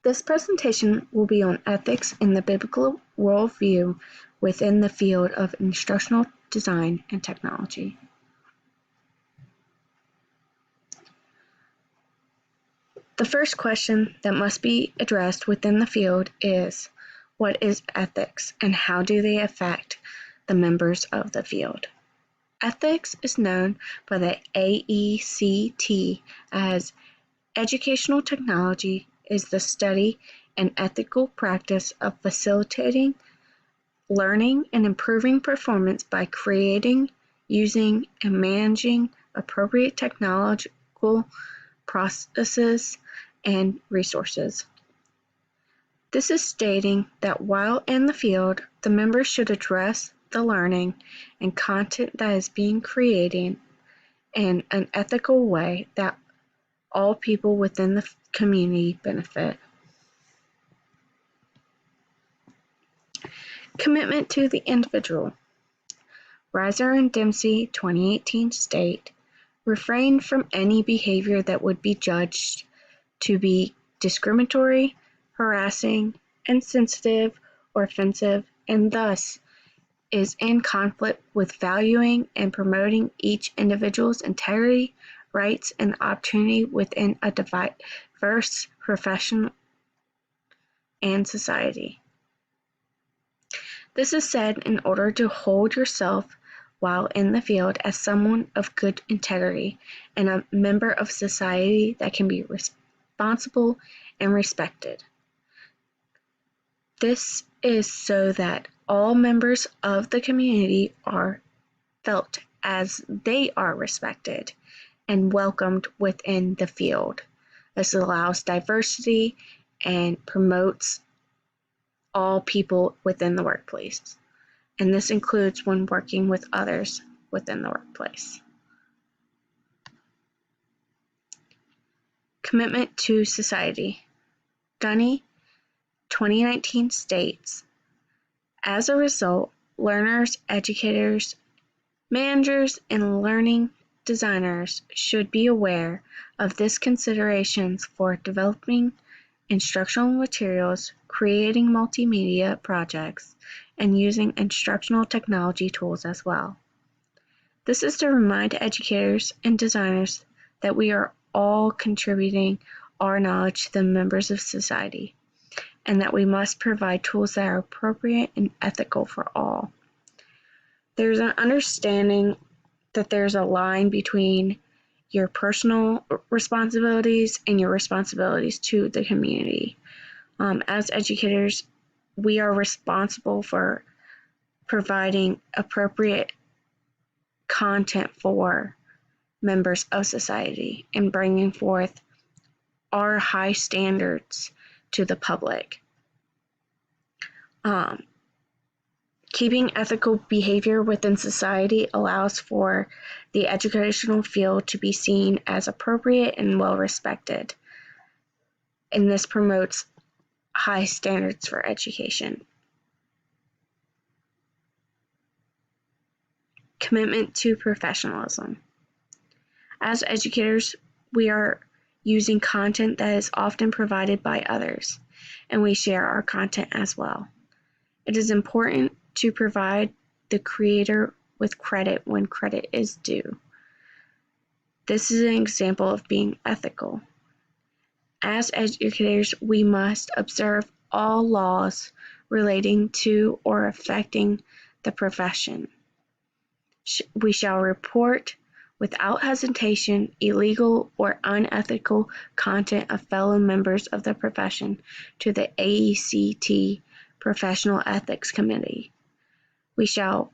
This presentation will be on ethics in the biblical worldview within the field of instructional design and technology. The first question that must be addressed within the field is, what is ethics and how do they affect the members of the field? Ethics is known by the AECT as educational technology is the study and ethical practice of facilitating learning and improving performance by creating, using, and managing appropriate technological processes and resources. This is stating that while in the field, the members should address the learning and content that is being created in an ethical way that all people within the community benefit. Commitment to the individual. Reiser and Dempsey 2018 state, refrain from any behavior that would be judged to be discriminatory, harassing, insensitive, or offensive, and thus is in conflict with valuing and promoting each individual's integrity, rights, and opportunity within a diverse profession and society. This is said in order to hold yourself while in the field as someone of good integrity and a member of society that can be responsible and respected. This is so that all members of the community are felt as they are respected and welcomed within the field. This allows diversity and promotes all people within the workplace, and this includes when working with others within the workplace. Commitment to society. Dunny 2019 states, as a result, learners, educators, managers, and learning designers should be aware of these considerations for developing instructional materials, creating multimedia projects, and using instructional technology tools as well. This is to remind educators and designers that we are all contributing our knowledge to the members of society, and that we must provide tools that are appropriate and ethical for all. There's an understanding that there's a line between your personal responsibilities and your responsibilities to the community. As educators, we are responsible for providing appropriate content for members of society and bringing forth our high standards to the public. Keeping ethical behavior within society allows for the educational field to be seen as appropriate and well respected, and this promotes high standards for education. Commitment to professionalism. As educators, we are using content that is often provided by others, and we share our content as well. It is important to provide the creator with credit when credit is due. This is an example of being ethical. As educators, we must observe all laws relating to or affecting the profession. We shall report without hesitation illegal or unethical content of fellow members of the profession to the AECT Professional Ethics Committee. We shall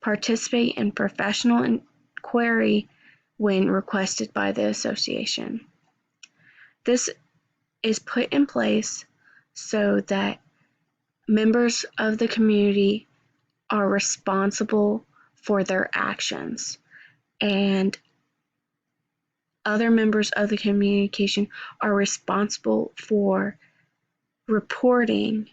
participate in professional inquiry when requested by the association. This is put in place so that members of the community are responsible for their actions, and other members of the communication are responsible for reporting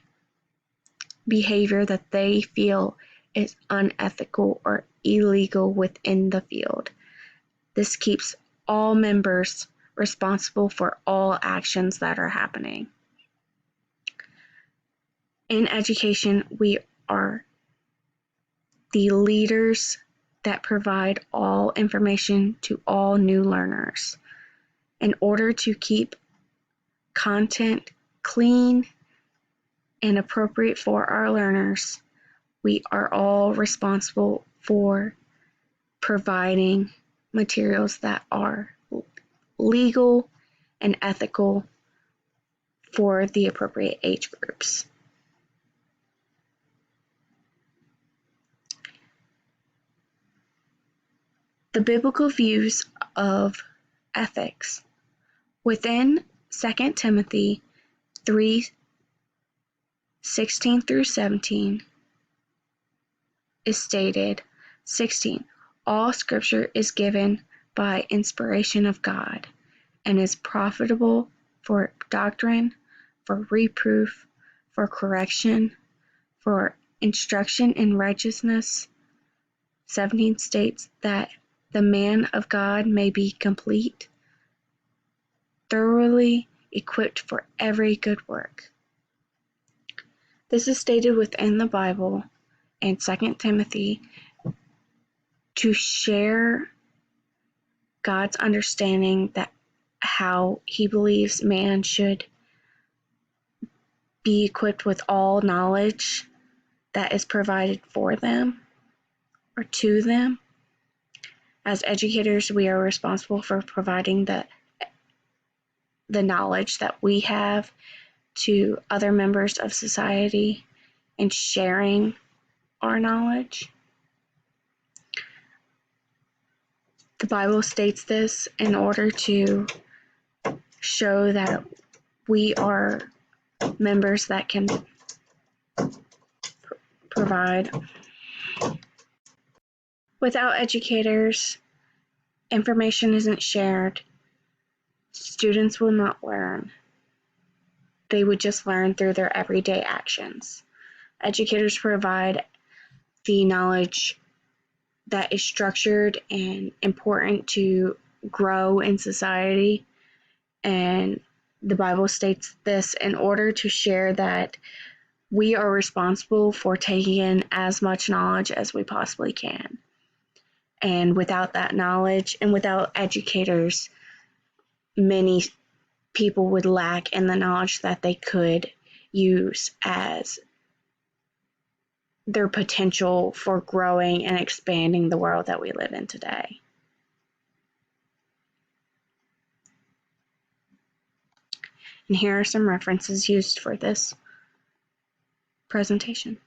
behavior that they feel is unethical or illegal within the field. This keeps all members responsible for all actions that are happening. In education, we are the leaders that provide all information to all new learners. In order to keep content clean and appropriate for our learners, we are all responsible for providing materials that are legal and ethical for the appropriate age groups. The biblical views of ethics. Within 2 Timothy 3:16 through 17 is stated, 16, all scripture is given by inspiration of God and is profitable for doctrine, for reproof, for correction, for instruction in righteousness. 17 states that the man of God may be complete, thoroughly equipped for every good work. This is stated within the Bible in 2 Timothy to share God's understanding that how he believes man should be equipped with all knowledge that is provided for them or to them. As educators, we are responsible for providing the knowledge that we have to other members of society and sharing our knowledge. The Bible states this in order to show that we are members that can provide. Without educators, information isn't shared. Students will not learn. They would just learn through their everyday actions. Educators provide the knowledge that is structured and important to grow in society. And the Bible states this in order to share that we are responsible for taking in as much knowledge as we possibly can. And without that knowledge and without educators, many people would lack in the knowledge that they could use as their potential for growing and expanding the world that we live in today. And here are some references used for this presentation.